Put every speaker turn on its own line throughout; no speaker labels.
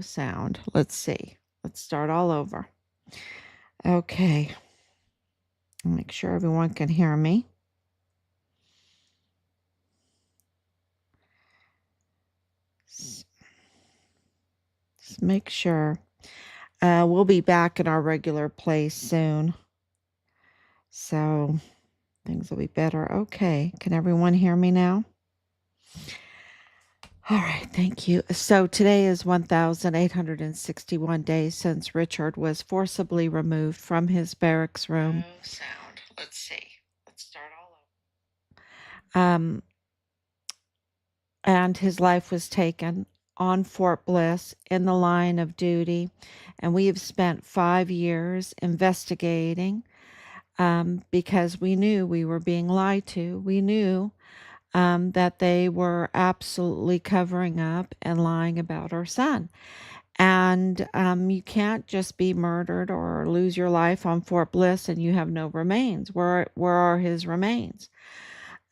sound. Let's see. Let's start all over. Okay. Make sure everyone can hear me. Just make sure. We'll be back in our regular place soon. So things will be better. Okay. Can everyone hear me now? All right. Thank you. So today is 1,861 days since Richard was forcibly removed from his barracks room. No sound. Let's see. Let's start all over. And his life was taken on Fort Bliss in the line of duty. And we have spent 5 years investigating because we knew we were being lied to. We knew that they were absolutely covering up and lying about our son. And you can't just be murdered or lose your life on Fort Bliss and you have no remains. Where are his remains?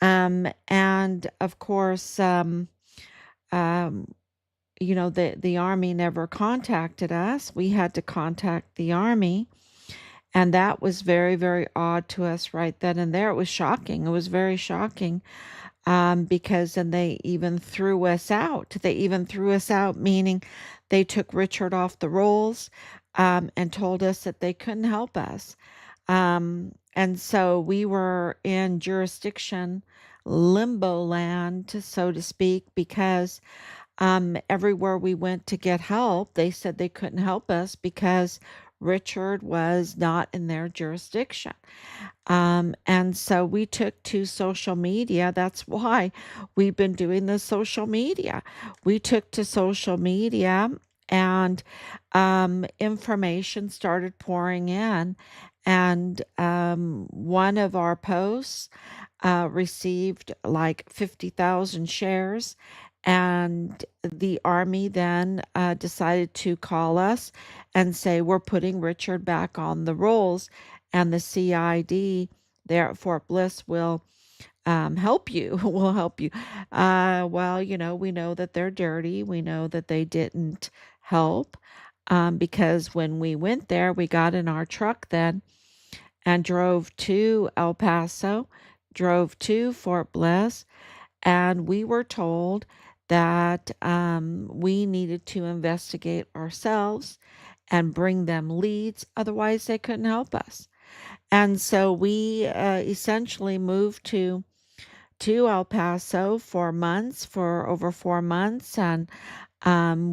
And of course, the Army never contacted us. We had to contact the Army. And that was very, very odd to us right then and there. It was shocking. It was very shocking because then they even threw us out. They even threw us out, meaning they took Richard off the rolls and told us that they couldn't help us. And so we were in jurisdiction limbo land, so to speak, because everywhere we went to get help, they said they couldn't help us because Richard was not in their jurisdiction. And so we took to social media. That's why we've been doing the social media. We took to social media and information started pouring in. And one of our posts received like 50,000 shares. And the Army then decided to call us and say, we're putting Richard back on the rolls, and the CID there at Fort Bliss will help you, will help you. Well, we know that they're dirty. We know that they didn't help because when we went there, we got in our truck then and drove to El Paso, drove to Fort Bliss, and we were told that we needed to investigate ourselves and bring them leads. Otherwise, they couldn't help us. And so we essentially moved to El Paso for over 4 months, and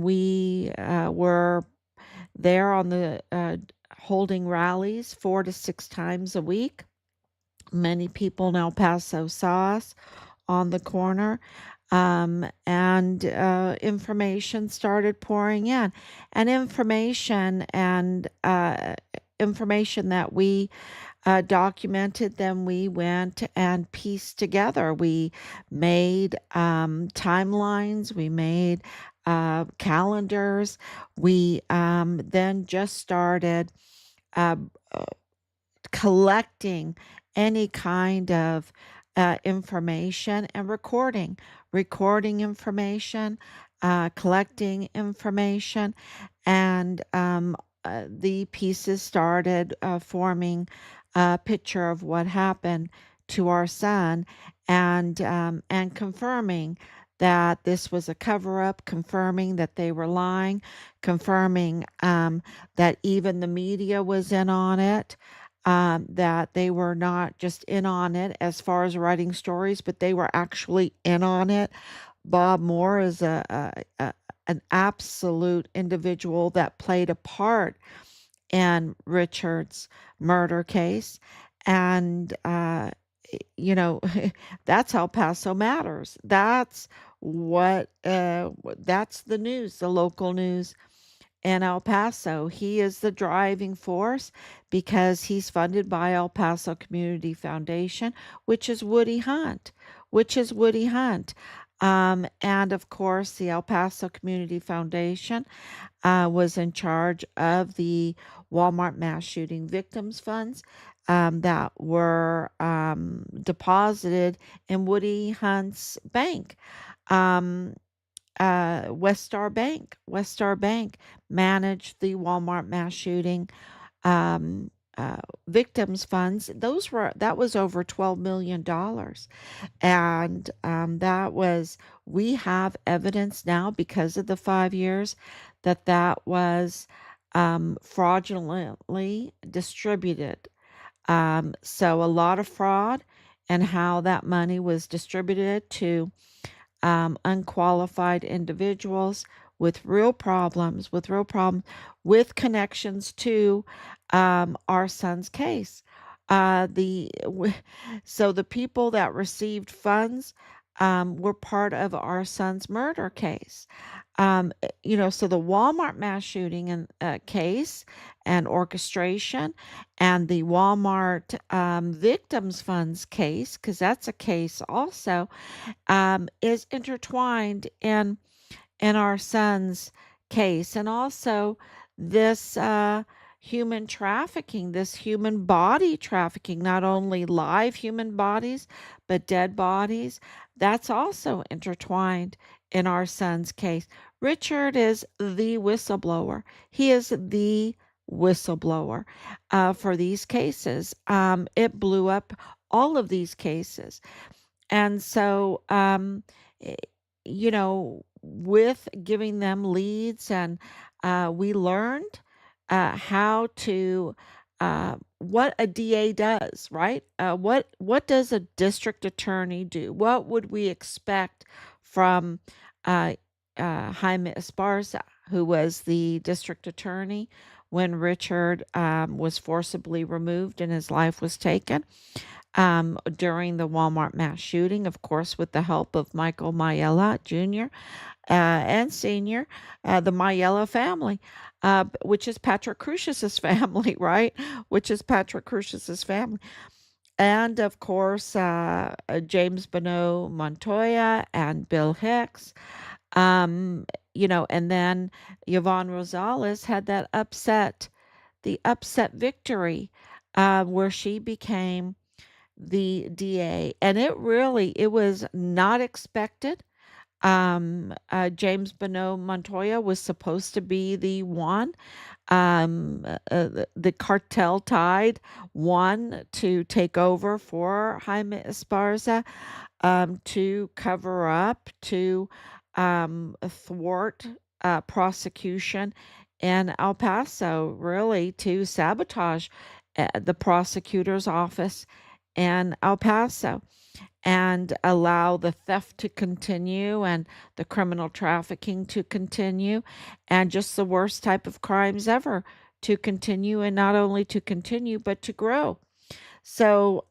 we were there on the holding rallies 4 to 6 times a week. Many people in El Paso saw us on the corner, and information started pouring in, and information that we documented. Then we went and pieced together. We made timelines. We made calendars. We then just started uh, collecting any kind of information and recording information, collecting information, and the pieces started forming a picture of what happened to our son, and confirming that this was a cover up, confirming that they were lying, confirming that even the media was in on it, that they were not just in on it as far as writing stories, but they were actually in on it. Bob Moore is an absolute individual that played a part in Richard's murder case. And, that's how Paso matters. That's the news, the local news in El Paso. He is the driving force because he's funded by El Paso Community Foundation, which is Woody Hunt, and of course, the El Paso Community Foundation was in charge of the Walmart mass shooting victims funds that were deposited in Woody Hunt's bank. Um, West Star Bank managed the Walmart mass shooting um, victims funds. That was over $12 million, and that was we have evidence now because of the 5 years that that was fraudulently distributed. So a lot of fraud and how that money was distributed to unqualified individuals with real problems, with connections to our son's case. So the people that received funds were part of our son's murder case. So the Walmart mass shooting and case and orchestration, and the Walmart victims funds case, because that's a case also, is intertwined in our son's case, and also this human trafficking, this human body trafficking, not only live human bodies but dead bodies. That's also intertwined in our son's case. Richard is the whistleblower. He is the whistleblower for these cases. It blew up all of these cases. And so, eh, with giving them leads, and we learned how to what a DA does, right? What does a district attorney do? What would we expect from uh, Jaime Esparza, who was the district attorney when Richard was forcibly removed and his life was taken? During the Walmart mass shooting, of course, with the help of Michael Mayella Jr. And Sr., the Mayella family, which is Patrick Crucius's family, right? Which is Patrick Crucius's family. And of course, James Bonneau Montoya and Bill Hicks. And then Yvonne Rosales had the upset victory, where she became the DA, and it was not expected. James Bonneau Montoya was supposed to be the one, the cartel tied one to take over for Jaime Esparza, to cover up, to thwart prosecution in El Paso, really to sabotage the prosecutor's office in El Paso, and allow the theft to continue and the criminal trafficking to continue, and just the worst type of crimes ever to continue, and not only to continue but to grow. So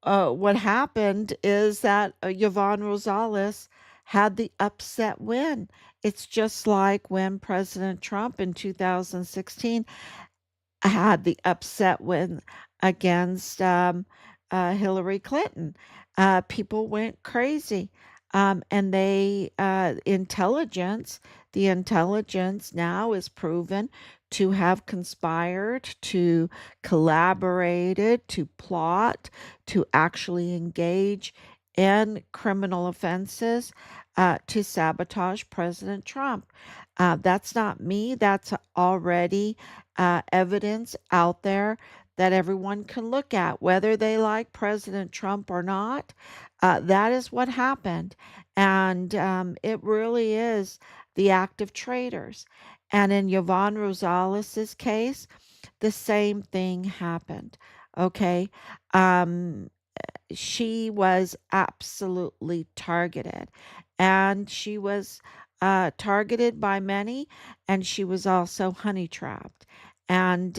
what happened is that Yvonne Rosales had the upset win. It's just like when President Trump in 2016 had the upset win against Hillary Clinton. People went crazy. And the intelligence now is proven to have conspired, to collaborated, to plot, to actually engage in criminal offenses to sabotage President Trump. That's not me. That's already evidence out there that everyone can look at, whether they like President Trump or not. That is what happened. And it really is the act of traitors. And in Yvonne Rosales' case, the same thing happened. Okay. Um, she was absolutely targeted, and she was targeted by many, and she was also honey trapped. And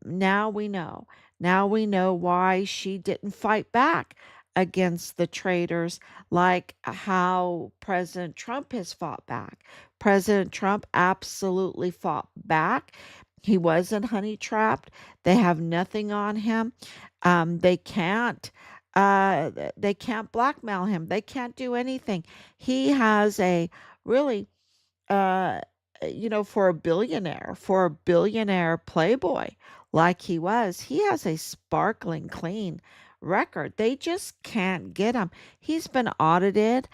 now we know why she didn't fight back against the traitors like how President Trump has fought back. President Trump absolutely fought back. He wasn't honey trapped. They have nothing on him. They can't they can't blackmail him. They can't do anything. He has a really uh for a billionaire playboy like he was, he has a sparkling clean record. They just can't get him. He's been audited.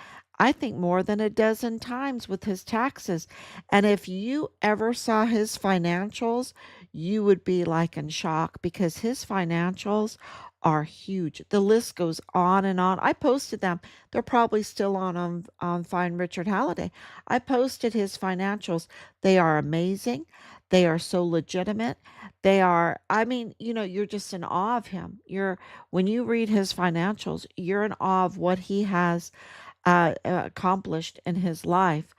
I think more than a dozen times with his taxes. And if you ever saw his financials, you would be like in shock because his financials are huge. The list goes on and on. I posted them. They're probably still on Find Richard Halliday. I posted his financials. They are amazing. They are so legitimate. They are, I mean, you're just in awe of him. When you read his financials, you're in awe of what he has accomplished in his life.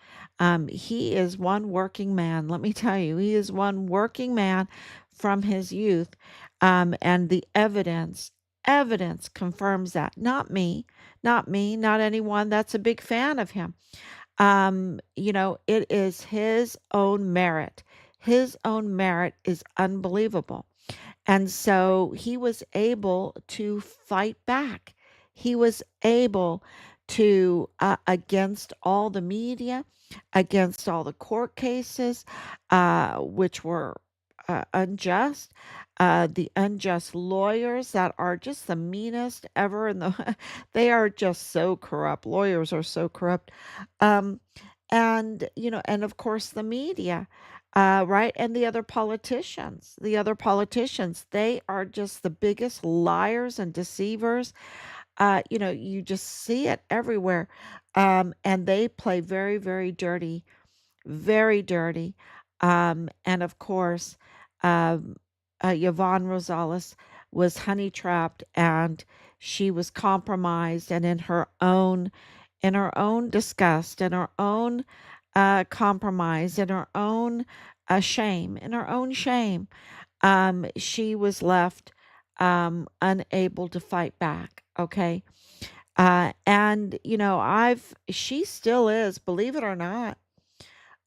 He is one working man. Let me tell you, he is one working man from his youth. And the evidence confirms that. Not anyone that's a big fan of him. It is his own merit. His own merit is unbelievable. And so he was able to fight back. He was able to, against all the media, against all the court cases, which were unjust, the unjust lawyers that are just the meanest ever in the, they are just so corrupt. Lawyers are so corrupt. Um, and of course the media, right? And the other politicians, they are just the biggest liars and deceivers. You just see it everywhere. And they play very, very dirty, very dirty. And of course, um, Yvonne Rosales was honey trapped and she was compromised, and in her own disgust, in her own compromise, in her own shame, she was left unable to fight back. Okay. And she still is, believe it or not,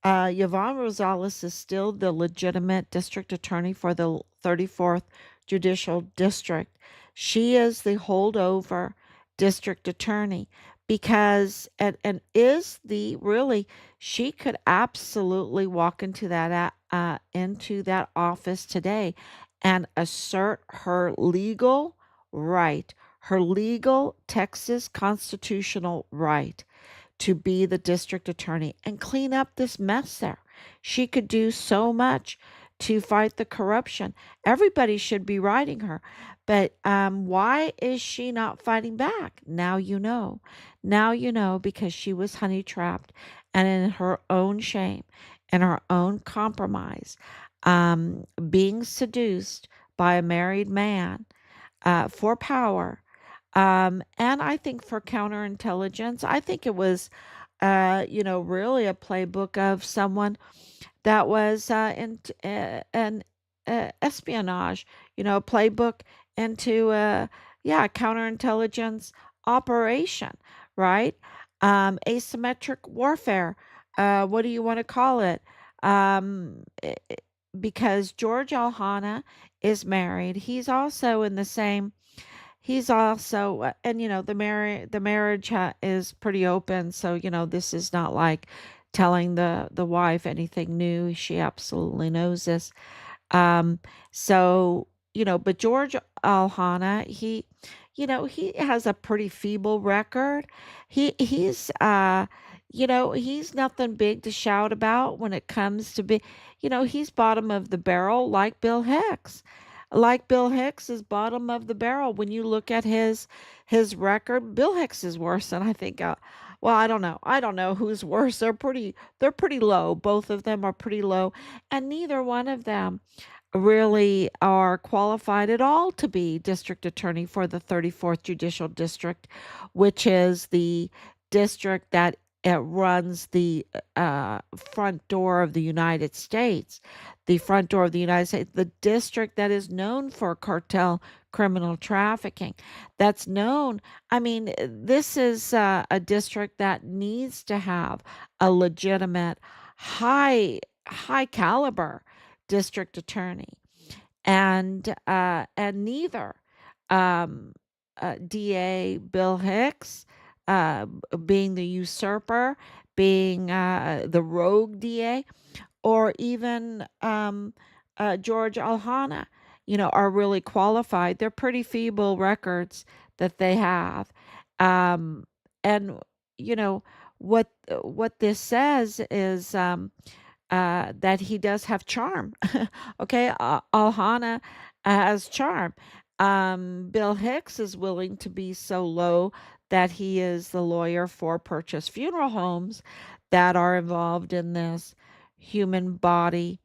Yvonne Rosales is still the legitimate district attorney for the 34th Judicial District. She is the holdover district attorney because, and is the really, she could absolutely walk into that office today and assert her legal Texas constitutional right to be the district attorney and clean up this mess there. She could do so much to fight the corruption. Everybody should be writing her. But why is she not fighting back? Now you know. Now you know because she was honey trapped and in her own shame and her own compromise, being seduced by a married man for power. And I think for counterintelligence, I think it was, really a playbook of someone that was in an espionage, playbook into yeah, counterintelligence operation, right? Asymmetric warfare. What do you want to call it? Because George Al-Hanna is married. He's also, and the marriage is pretty open. So this is not like telling the wife anything new. She absolutely knows this. Um, so, but George Al-Hanna, he has a pretty feeble record. He's nothing big to shout about when it comes to he's bottom of the barrel like Bill Hicks. Like Bill Hicks is bottom of the barrel. When you look at his record, Bill Hicks is worse than I think. Well, I don't know. I don't know who's worse. They're pretty low. Both of them are pretty low, and neither one of them really are qualified at all to be district attorney for the 34th Judicial District, which is the district that runs the front door of the United States, the front door of the United States, the district that is known for cartel criminal trafficking. That's known. I mean, this is a district that needs to have a legitimate, high caliber district attorney, and neither um, DA Bill Hicks, being the usurper, being the rogue DA, or even George Alhana, are really qualified. They're pretty feeble records that they have, um, and you know. what this says is that he does have charm. Okay, Al-Hanna has charm. Bill Hicks is willing to be so low that he is the lawyer for Purchase Funeral Homes that are involved in this human body,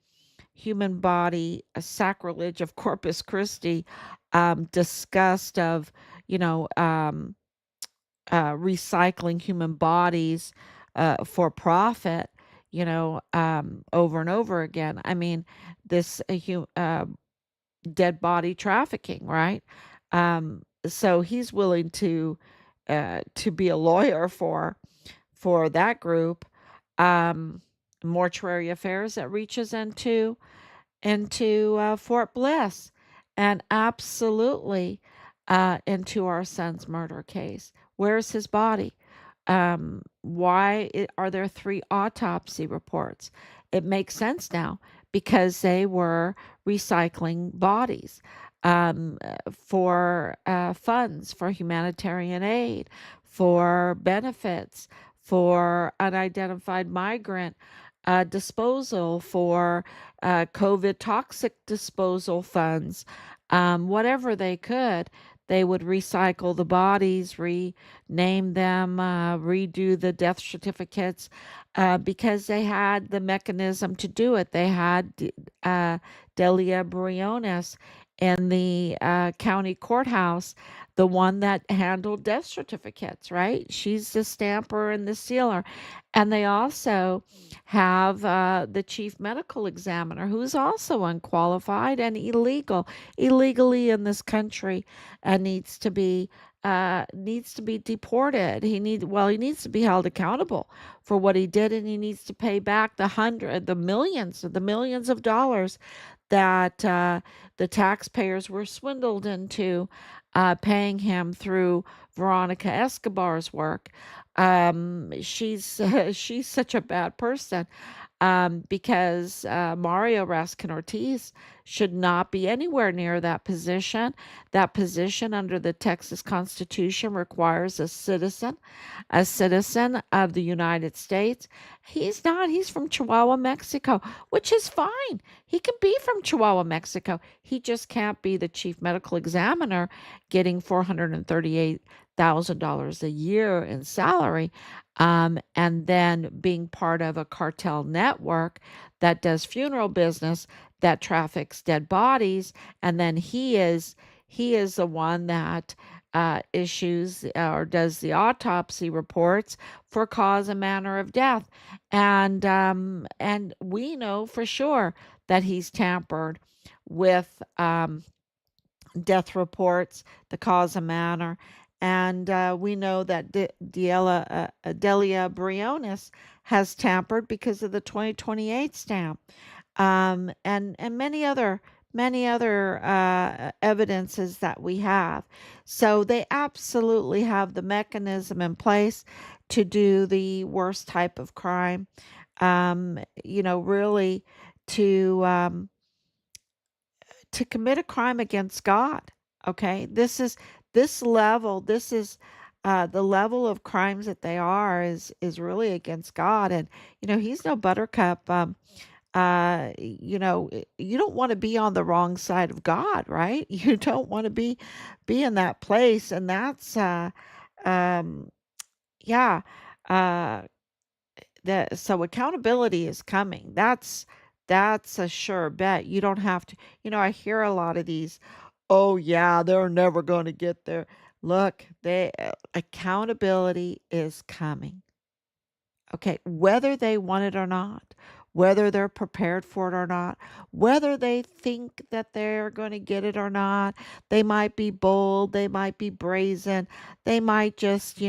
a sacrilege of Corpus Christi, disgust of, you know, recycling human bodies for profit, over and over again. I mean, this dead body trafficking, right? So he's willing to be a lawyer for that group. Um, Mortuary affairs that reaches into Fort Bliss, and absolutely into our son's murder case. Where's his body? Are there three autopsy reports? It makes sense now because they were recycling bodies for funds, for humanitarian aid, for benefits, for unidentified migrant disposal, for COVID toxic disposal funds, whatever they could. They would recycle the bodies, rename them, redo the death certificates because they had the mechanism to do it. They had Delia Briones in the county courthouse, the one that handled death certificates, right? She's the stamper and the sealer. And they also have the chief medical examiner, who's also unqualified and illegally in this country, needs to be deported. He needs to be held accountable for what he did, and he needs to pay back the millions of dollars that the taxpayers were swindled into paying him through Veronica Escobar's work. She's she's such a bad person because Mario Raskin Ortiz should not be anywhere near that position. That position under the Texas Constitution requires a citizen of the United States. He's not. He's from Chihuahua, Mexico, which is fine. He can be from Chihuahua, Mexico. He just can't be the chief medical examiner getting $438,000 a year in salary, and then being part of a cartel network that does funeral business, that traffics dead bodies, and then he is the one that issues or does the autopsy reports for cause and manner of death, and we know for sure that he's tampered with death reports, the cause and manner. And we know that Delia Briones has tampered because of the 2028 stamp, and many other evidences that we have. So they absolutely have the mechanism in place to do the worst type of crime. Really to um, to commit a crime against God. Okay, this is the level of crimes that they are is really against God, and He's no buttercup. You don't want to be on the wrong side of God, right? You don't want to be in that place, and that's um, yeah. Uh, so accountability is coming. That's a sure bet. You don't have to. I hear a lot of these. Oh yeah, they're never going to get there. Look, they accountability is coming. Okay, whether they want it or not, whether they're prepared for it or not, whether they think that they're going to get it or not, they might be bold, they might be brazen, they might just,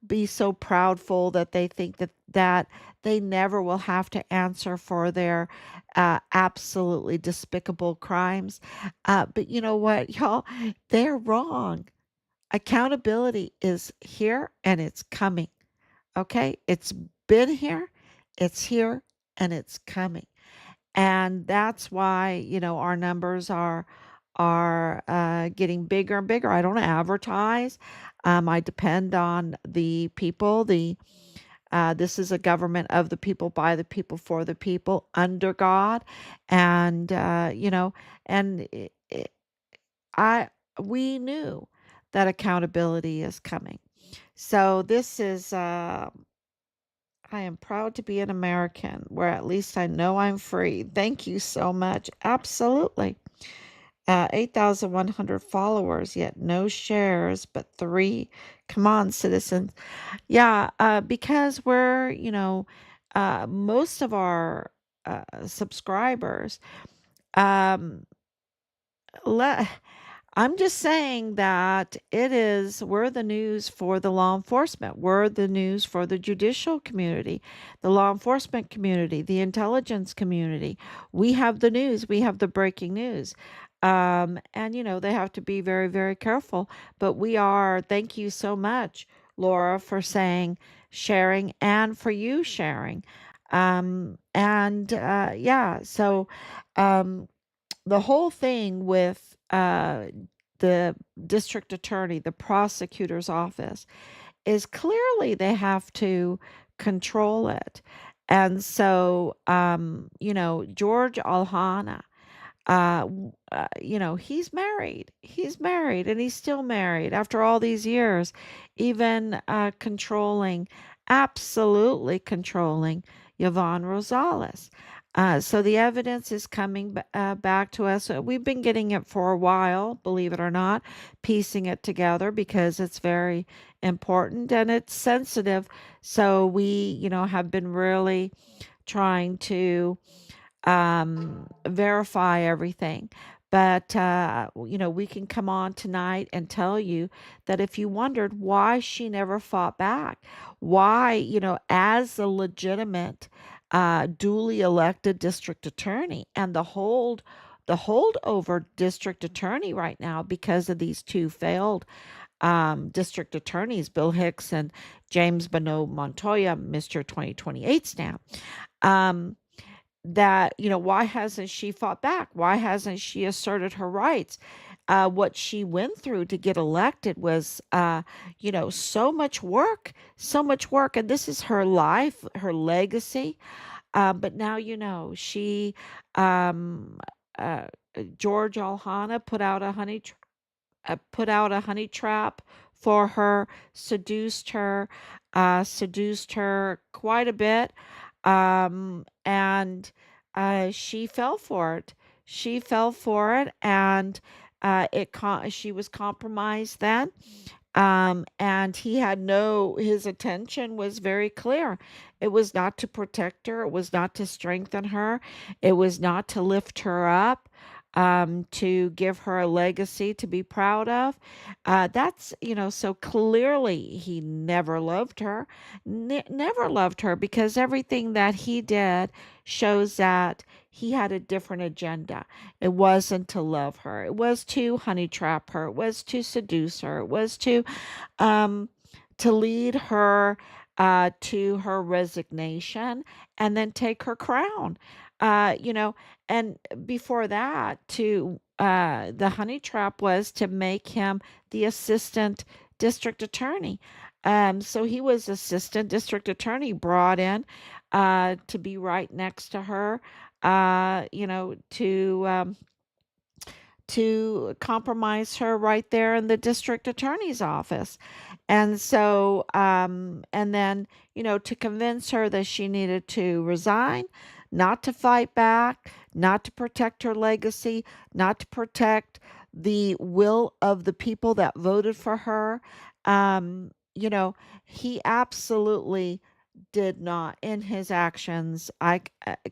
be so proudful that they think that they never will have to answer for their absolutely despicable crimes. But you know what, y'all? They're wrong. Accountability is here and it's coming. Okay? It's been here, it's here, and it's coming. And that's why, our numbers are getting bigger and bigger. I don't advertise. I depend on the people, This is a government of the people, by the people, for the people, under God, and and I we knew that accountability is coming. So this is. I am proud to be an American, where at least I know I'm free. Thank you so much. Absolutely. 8,100 followers, yet no shares, but three. Come on, citizens. Yeah, because most of our subscribers, um, le- I'm just saying that we're the news for the law enforcement. We're the news for the judicial community, the law enforcement community, the intelligence community. We have the news, we have the breaking news. And, they have to be very, very careful. But thank you so much, Laura, for sharing, and for you sharing. Yeah, so. Um, the whole thing with the district attorney, the prosecutor's office, is clearly they have to control it. And so, George Al-Hanna, he's married. He's married, and he's still married after all these years, even absolutely controlling Yvonne Rosales. So the evidence is coming back to us. We've been getting it for a while, believe it or not, piecing it together because it's very important and it's sensitive. So we, have been really trying to verify everything. But, we can come on tonight and tell you that if you wondered why she never fought back, why, as a legitimate, duly elected district attorney, and the holdover district attorney right now because of these two failed district attorneys, Bill Hicks and James Bonneau Montoya, Mr. 2028 stamp. Um, that why hasn't she fought back, why hasn't she asserted her rights? What she went through to get elected was so much work, and this is her life, her legacy. But now she um uh, George Al-Hanna put out a honey trap for her, seduced her quite a bit, and she fell for it. She fell for it, and she was compromised then. And his intention was very clear. It was not to protect her. It was not to strengthen her. It was not to lift her up, to give her a legacy to be proud of. So clearly he never loved her, never loved her, because everything that he did shows that he had a different agenda. It wasn't to love her. It was to honey trap her. It was to seduce her. It was um, to lead her to her resignation and then take her crown. And before that, the honey trap was to make him the assistant district attorney. So he was assistant district attorney brought in to be right next to her, to compromise her right there in the district attorney's office. And so, and then, to convince her that she needed to resign, not to fight back, not to protect her legacy, not to protect the will of the people that voted for her. Um, you know, he absolutely did not in his actions.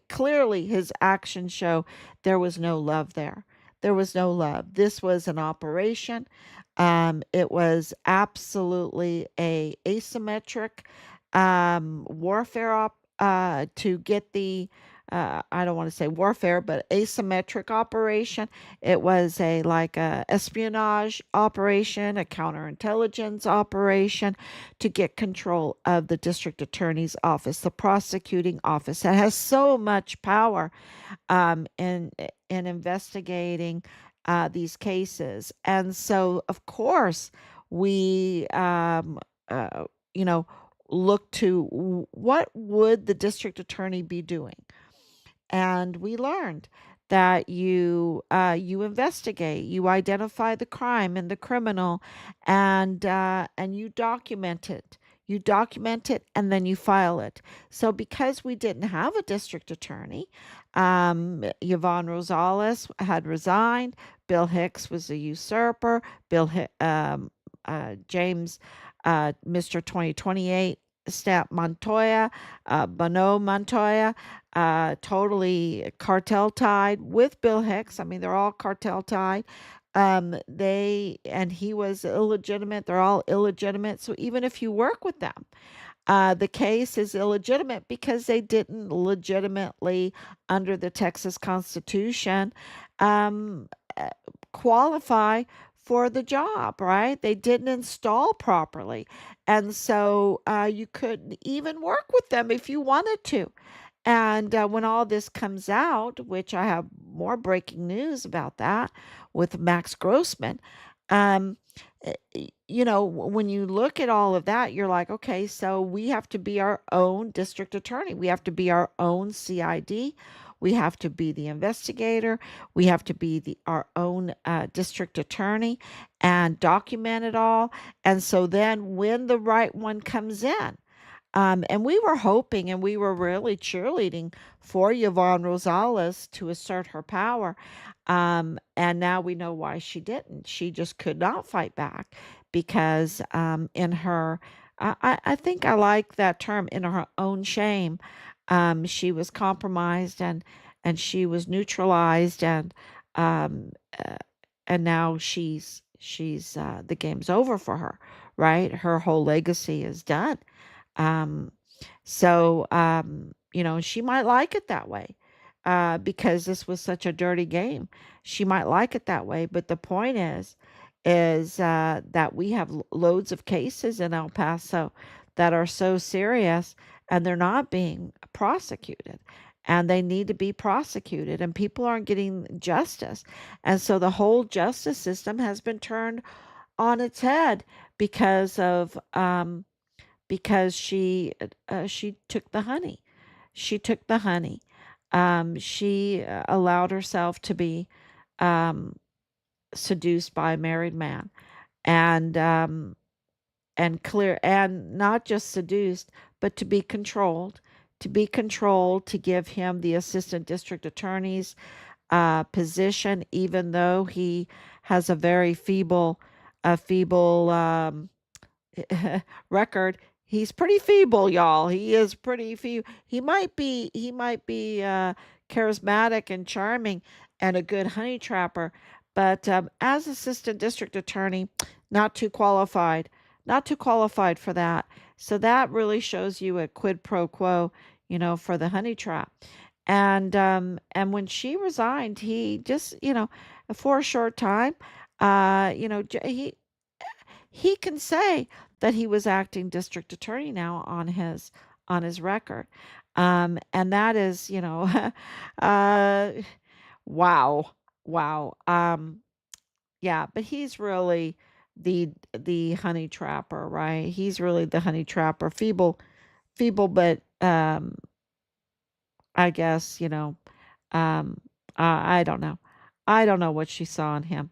Clearly his actions show there was no love there. There was no love. This was an operation. It was absolutely a asymmetric warfare to get the I don't want to say warfare, but asymmetric operation. It was a espionage operation, a counterintelligence operation to get control of the district attorney's office, the prosecuting office that has so much power in investigating these cases. And so, of course, we, uh, you know, look to what would the district attorney be doing. And we learned that you investigate, you identify the crime and the criminal, and you document it. You document it and then you file it. So because we didn't have a district attorney, Yvonne Rosales had resigned. Bill Hicks was a usurper. James, Mr. 2028, Stamp Montoya, Bono Montoya, totally cartel tied with Bill Hicks. I mean, they're all cartel tied. And he was illegitimate. They're all illegitimate. So even if you work with them, the case is illegitimate because they didn't legitimately, under the Texas Constitution, um, uh, qualify for the job, right? They didn't install properly. And so you couldn't even work with them if you wanted to. And when all this comes out, which I have more breaking news about that with Max Grossman, um, when you look at all of that, you're like, okay, so we have to be our own district attorney. We have to be our own CID. We have to be the investigator. We have to be our own district attorney and document it all. And so then when the right one comes in, and we were hoping and we were really cheerleading for Yvonne Rosales to assert her power. And now we know why she didn't. She just could not fight back because in her, I think I like that term, in her own shame, she was compromised and she was neutralized um, uh, and now the game's over for her, right? Her whole legacy is done. Um, she might like it that way because this was such a dirty game. She might like it that way, but the point is that we have loads of cases in El Paso that are so serious and they're not being prosecuted. And they need to be prosecuted, and people aren't getting justice. And so the whole justice system has been turned on its head because of because she took the honey. She took the honey. She allowed herself to be um, seduced by a married man, and and not just seduced, but to be controlled, to give him the assistant district attorney's position, even though he has a feeble record. He's pretty feeble, y'all. He is pretty feeble. He might be charismatic and charming and a good honey trapper, but as assistant district attorney, not too qualified. Not too qualified for that. So that really shows you a quid pro quo, for the honey trap. And when she resigned, he just, for a short time, he can say that he was acting district attorney now on his record. And that is, uh, wow, wow. Yeah, but he's really the honey trapper, right? He's really the honey trapper. Feeble, but I guess, um, I don't know. I don't know what she saw in him.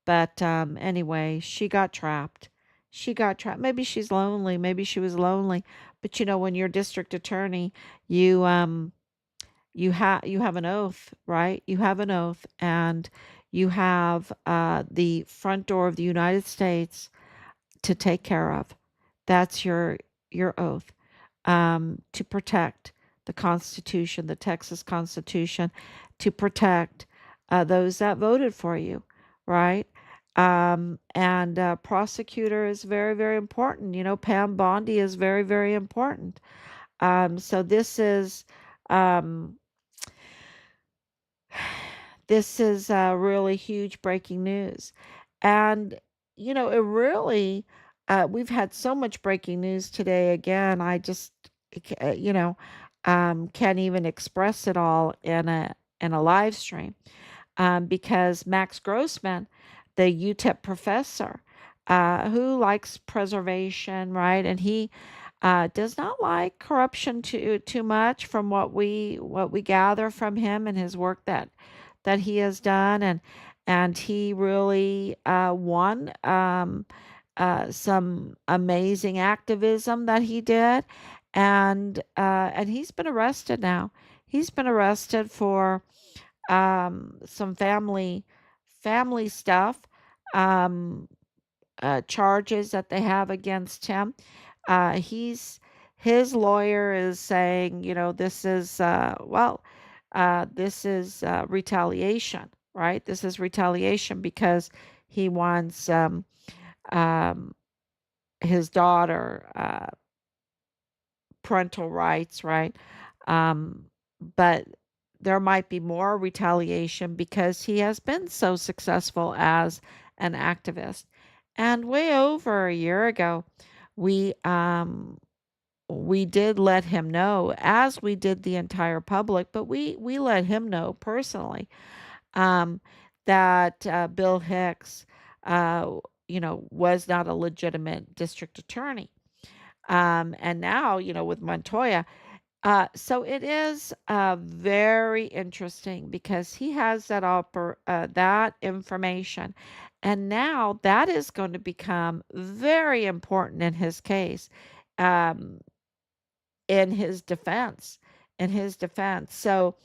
But anyway, she got trapped. She got trapped. Maybe she's lonely. Maybe she was lonely. But when you're district attorney, you you have an oath, right? You have an oath, and you have the front door of the United States to take care of. That's your oath, to protect the Constitution, the Texas Constitution, to protect those that voted for you, right? And prosecutor is very, very important. Pam Bondi is very, very important. So um, this is really huge breaking news. And, it really, we've had so much breaking news today. Again, I just, can't even express it all in a live stream because Max Grossman, the UTEP professor, who likes preservation, right? And does not like corruption too much from what we gather from him and his work that he has done, and he really won some amazing activism that he did, and he's been arrested now. He's been arrested for some family stuff, um, charges that they have against him. He's his lawyer is saying, this is retaliation, right? This is retaliation because he wants um, his daughter parental rights, right? Um, but there might be more retaliation because he has been so successful as an activist. And way over a year ago, we um, we did let him know, as we did the entire public, but we let him know personally, um, that Bill Hicks, uh, was not a legitimate district attorney. And now, with Montoya, so it is very interesting because he has that information, and now that is going to become very important in his case, um, in his defense, So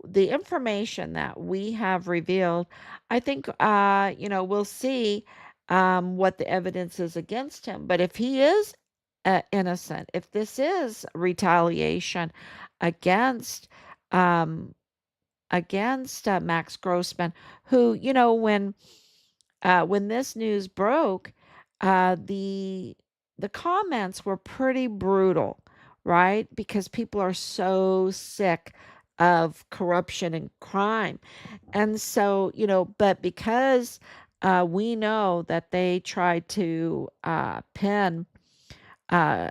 the information that we have revealed, I think, we'll see what the evidence is against him. But if he is innocent, if this is retaliation against um, Max Grossman, who, when this news broke, the comments were pretty brutal, right? Because people are so sick of corruption and crime. And so, but because we know that they tried to pin uh,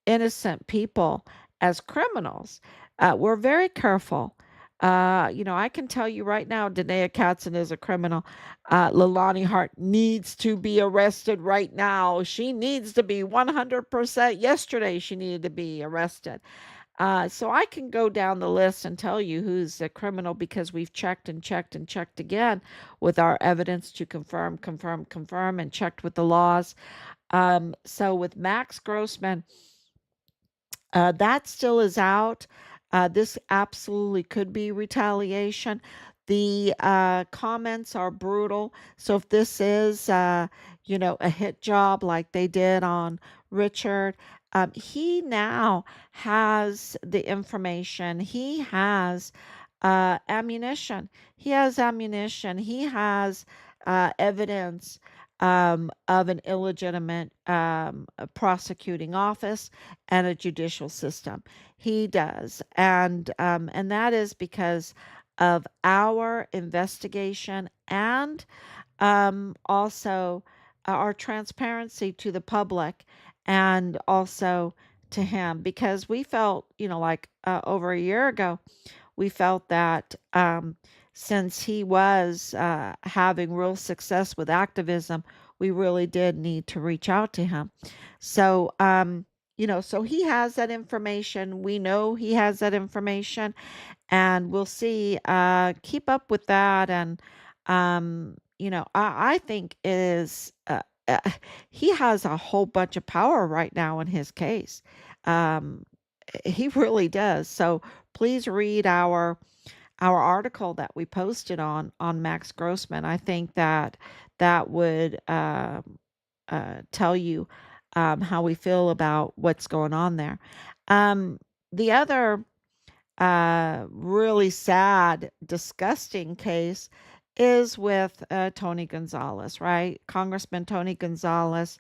innocent people as criminals. We're very careful. I can tell you right now, Danae Katzen is a criminal. Lalani Hart needs to be arrested right now. She needs to be 100%. Yesterday, she needed to be arrested. So I can go down the list and tell you who's a criminal because we've checked and checked and checked again with our evidence to confirm, and checked with the laws. So with Max Grossman, that still is out. This absolutely could be retaliation. The comments are brutal. So if this is, a hit job like they did on Richard, he now has the information. He has ammunition. He has ammunition. He has evidence of an illegitimate prosecuting office and a judicial system. He does, and that is because of our investigation and also our transparency to the public and also to him because we felt, like over a year ago, we felt that since he was having real success with activism, we really did need to reach out to him. So, so he has that information. We know he has that information, and we'll see. Keep up with that, and I think is uh, he has a whole bunch of power right now in his case. Um, he really does. So please read our article that we posted on Max Grossman. I think that that would tell you how we feel about what's going on there. The other really sad, disgusting case is with Tony Gonzalez, right? Congressman Tony Gonzalez.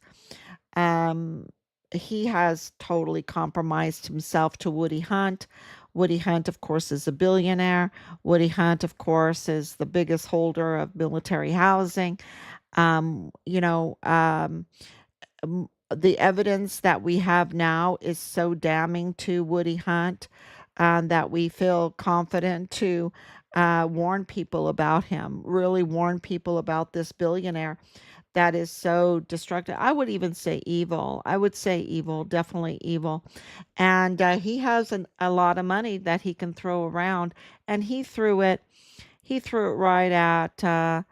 Um, he has totally compromised himself to Woody Hunt. Woody Hunt, of course, is a billionaire. Woody Hunt, of course, is the biggest holder of military housing. Um, you know, um, the evidence that we have now is so damning to Woody Hunt that we feel confident to warn people about him, really warn people about this billionaire that is so destructive. I would even say evil. I would say evil, definitely evil. And he has a lot of money that he can throw around, and He threw it right at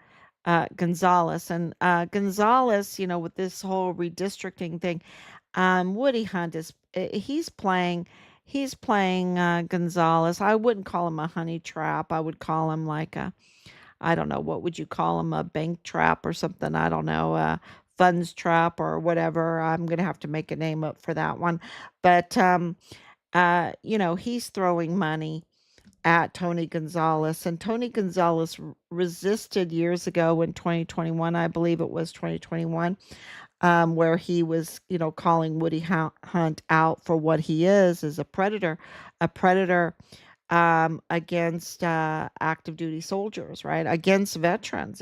Gonzalez. And Gonzalez, with this whole redistricting thing, Woody Hunt he's playing Gonzalez. I wouldn't call him a honey trap. I would call him like I don't know, what would you call him? A bank trap or something? I don't know, a funds trap or whatever. I'm gonna have to make a name up for that one. But he's throwing money at Tony Gonzalez, and Tony Gonzalez resisted years ago in 2021, I believe it was 2021, where he was, calling Woody Hunt out for what he is a predator against active duty soldiers, right? Against veterans,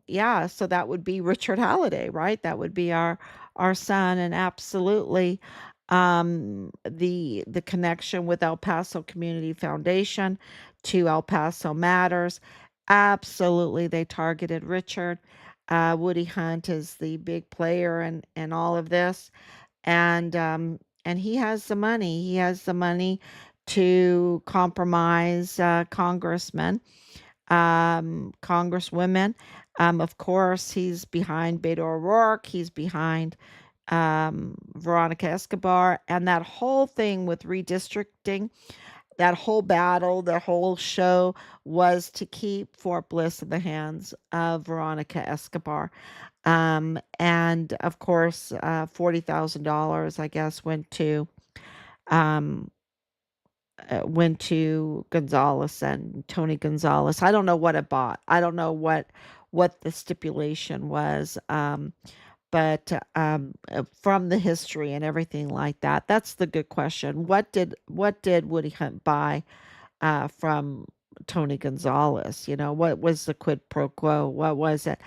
yeah. So that would be Richard Halliday, right? That would be our son, and absolutely, the connection with El Paso Community Foundation to El Paso Matters. Absolutely, they targeted Richard. Woody Hunt is the big player in all of this, and he has the money. He has the money to compromise congressmen, congresswomen. Of course, he's behind Beto O'Rourke. He's behind Veronica Escobar, and that whole thing with redistricting, that whole battle, the whole show was to keep Fort Bliss in the hands of Veronica Escobar. And of course, $40,000, I guess, um, went to Gonzalez and Tony Gonzalez. I don't know what it bought. I don't know what the stipulation was. But from the history and everything like that, that's the good question. What did Woody Hunt buy from Tony Gonzalez? What was the quid pro quo? What was it?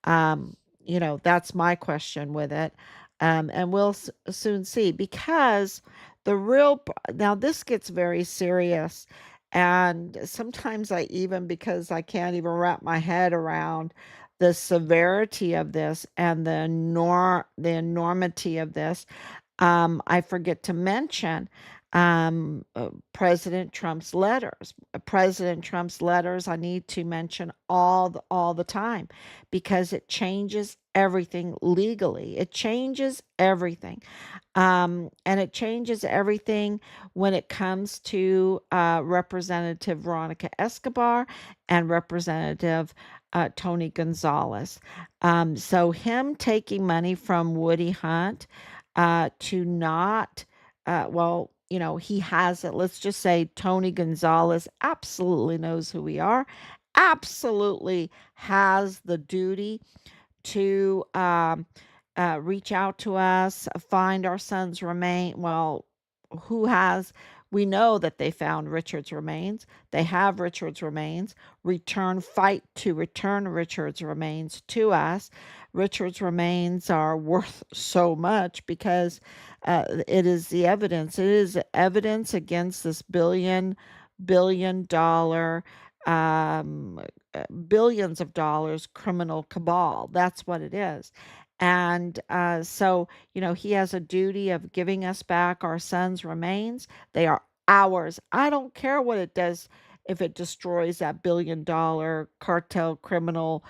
That's my question with it. And we'll soon see, because now this gets very serious. And sometimes because I can't even wrap my head around the severity of this and the enormity of this, I forget to mention President Trump's letters. President Trump's letters, I need to mention all the time, because it changes everything legally. It changes everything. And it changes everything when it comes to Representative Veronica Escobar and Representative Tony Gonzalez. So him taking money from Woody Hunt to not, well, he has it. Let's just say Tony Gonzalez absolutely knows who we are, absolutely has the duty to reach out to us, find our son's remain. Well, who has? We know that they found Richard's remains. They have Richard's remains. Fight to return Richard's remains to us. Richard's remains are worth so much because it is the evidence. It is evidence against this billion dollar, um, billions of dollars criminal cabal. That's what it is. And so, he has a duty of giving us back our son's remains. They are ours. I don't care what it does, if it destroys that billion-dollar cartel criminal,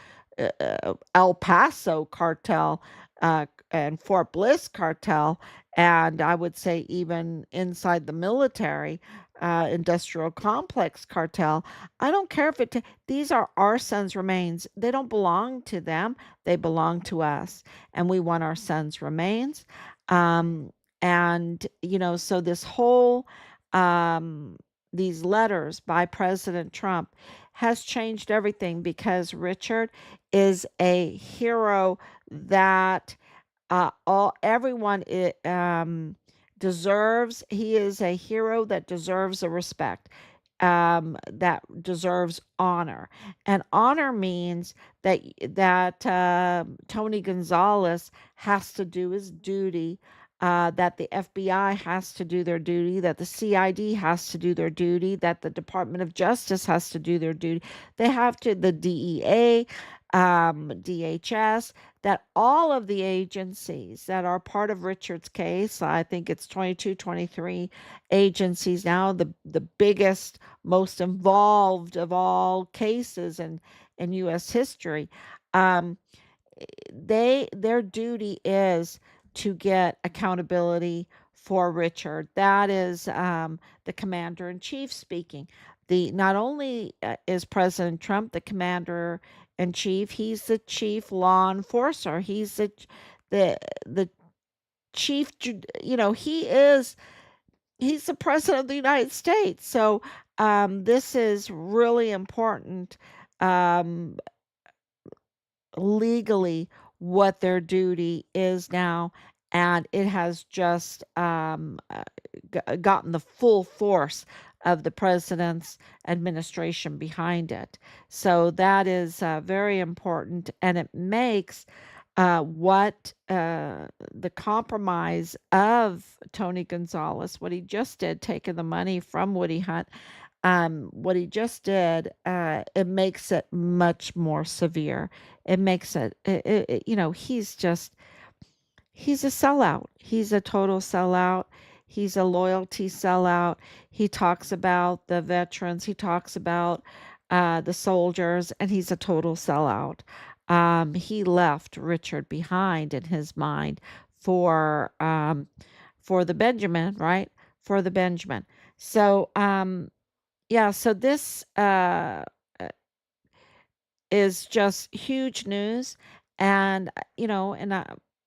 El Paso cartel, and Fort Bliss cartel, and I would say even inside the military industrial complex cartel. I don't care if these are our son's remains. They don't belong to them. They belong to us, and we want our son's remains. Um, and so this whole um, these letters by President Trump has changed everything, because Richard is a hero that all everyone deserves. He is a hero that deserves a respect, that deserves honor, and honor means that Tony Gonzalez has to do his duty. That the FBI has to do their duty, that the CID has to do their duty, that the Department of Justice has to do their duty. They have to, the DEA, DHS, that all of the agencies that are part of Richard's case, I think it's 22, 23 agencies now, the biggest, most involved of all cases in U.S. history. Um, their duty is to get accountability for Richard. That is the commander in chief speaking. The Not only is President Trump the commander in chief, he's the chief law enforcer. He's the the chief. He's the president of the United States. So this is really important. Um, Legally what their duty is now, and it has just gotten the full force of the president's administration behind it. So that is very important, and it makes what the compromise of Tony Gonzalez, what he just did, taking the money from Woody Hunt, what he just did, it makes it much more severe. It makes he's a sellout. He's a total sellout. He's a loyalty sellout. He talks about the veterans. He talks about the soldiers, and he's a total sellout. He left Richard behind in his mind for for the Benjamin, right? For the Benjamin. So yeah, so this is just huge news. And,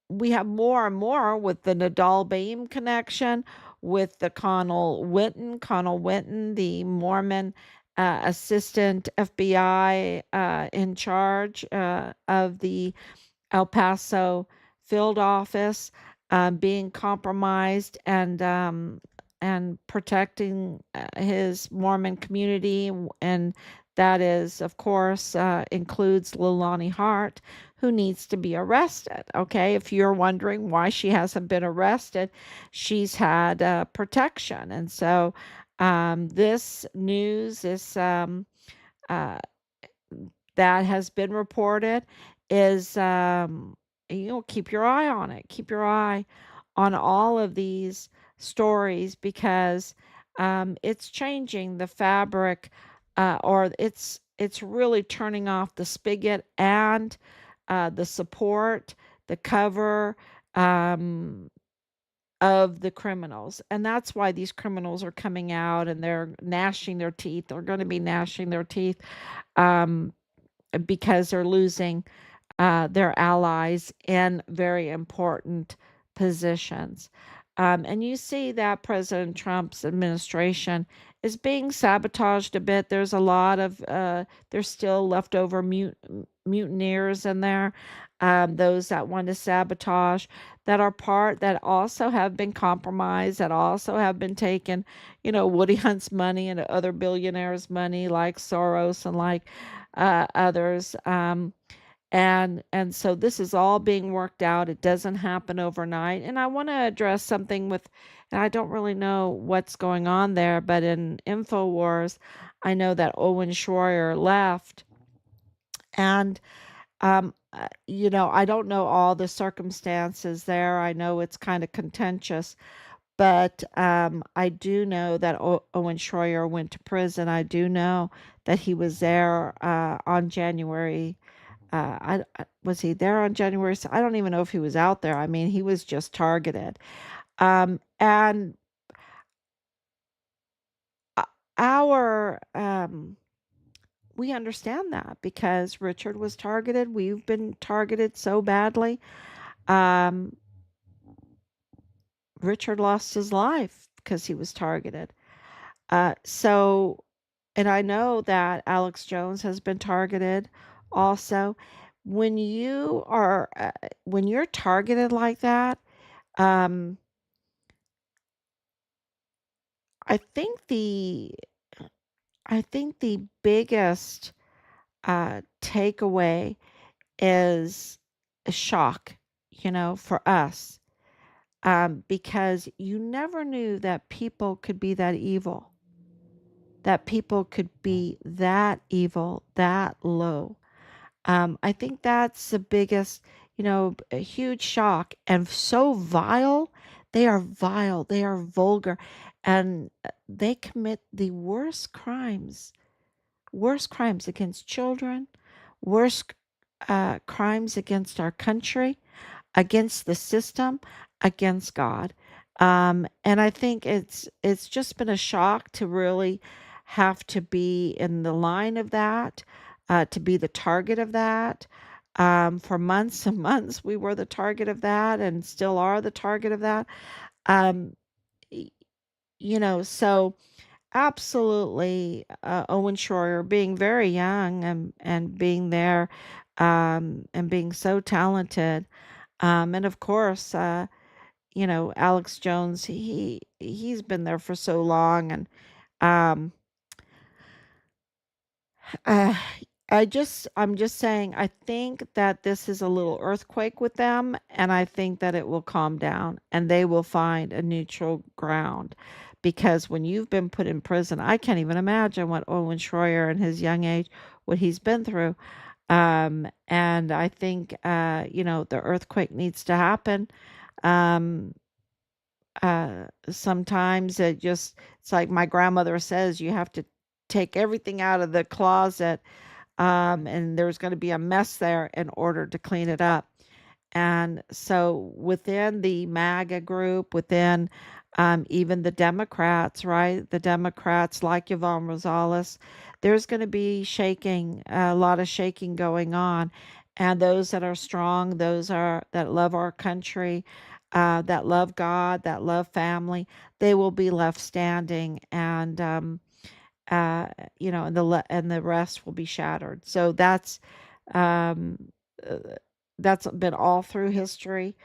we have more and more with the Nadal Baim connection, with the Connell Witten, the Mormon assistant FBI in charge of the El Paso field office being compromised, and protecting his Mormon community, and that is, of course, includes Lilani Hart, who needs to be arrested. Okay, if you're wondering why she hasn't been arrested, she's had protection, and so this news is uh, that has been reported is keep your eye on it. Keep your eye on all of these stories, because it's changing the fabric, or it's really turning off the spigot, and the support, the cover, um, of the criminals. And that's why these criminals are coming out and they're gnashing their teeth. They're going to be gnashing their teeth um, because they're losing their allies in very important positions. And you see that President Trump's administration is being sabotaged a bit. There's a lot of, there's still leftover mutineers in there, those that want to sabotage, that also have been compromised, that also have been taken, Woody Hunt's money and other billionaires' money, like Soros and like others. And so this is all being worked out. It doesn't happen overnight. And I want to address something with, and I don't really know what's going on there, but in InfoWars, I know that Owen Schroyer left. And I don't know all the circumstances there. I know it's kind of contentious, but I do know that Owen Schroyer went to prison. I do know that he was there on January. Was he there on January? I don't even know if he was out there. I mean, he was just targeted. And our we understand that because Richard was targeted. We've been targeted so badly. Um, Richard lost his life because he was targeted. So, and I know that Alex Jones has been targeted also. When when you're targeted like that, um, I think the biggest takeaway is a shock, for us, because you never knew that people could be that evil, that people could be that evil, that low. I think that's the biggest, a huge shock and so vile. They are vile. They are vulgar, and they commit the worst crimes against children, worst crimes against our country, against the system, against God. And I think it's just been a shock to really have to be in the line of that, to be the target of that. For months and months, we were the target of that, and still are the target of that. Um, y- so absolutely, Owen Schroyer being very young and being there, and being so talented. And of course, Alex Jones, he's been there for so long, and um, uh, I'm just saying, I think that this is a little earthquake with them, and I think that it will calm down, and they will find a neutral ground. Because when you've been put in prison, I can't even imagine what Owen Schroyer in his young age, what he's been through. And I think, the earthquake needs to happen. Um, Sometimes it's like my grandmother says, you have to take everything out of the closet, and there's going to be a mess there in order to clean it up. And so within the MAGA group, within even the Democrats, right? The Democrats like Yvonne Rosales, there's going to be shaking, a lot of shaking going on. And those that are strong, that love our country, that love God, that love family, they will be left standing, and uh, and the rest will be shattered. So um, uh, that's been all through history.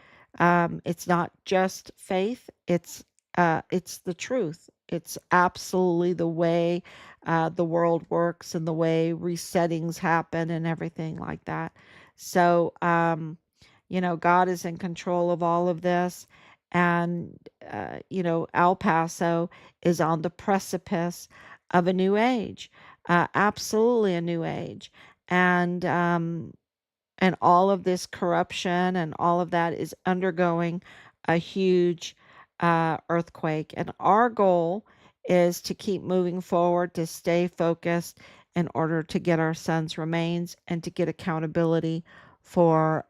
It's not just faith; it's the truth. It's absolutely the way the world works and the way resettings happen and everything like that. So, God is in control of all of this, and El Paso is on the precipice of a new age, absolutely a new age, and all of this corruption and all of that is undergoing a huge earthquake. And our goal is to keep moving forward, to stay focused in order to get our son's remains and to get accountability for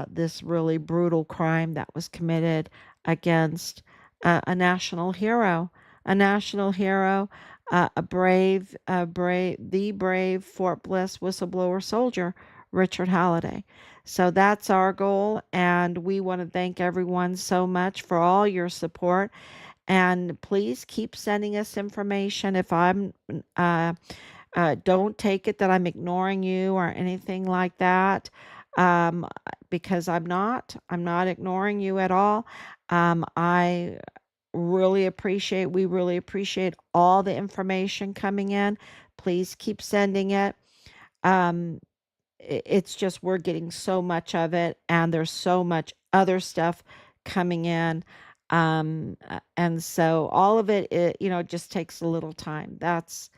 this really brutal crime that was committed against a national hero, the brave Fort Bliss whistleblower soldier, Richard Halliday. So that's our goal, and we want to thank everyone so much for all your support. And please keep sending us information. If I'm don't take it that I'm ignoring you or anything like that, um, because I'm not. I'm not ignoring you at all. I we really appreciate all the information coming in. Please keep sending it. Um, it's just we're getting so much of it, and there's so much other stuff coming in. And so all of it just takes a little time. That's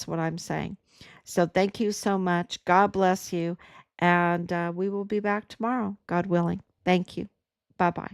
what I'm saying. So thank you so much. God bless you, and we will be back tomorrow, God willing. Thank you. Bye bye.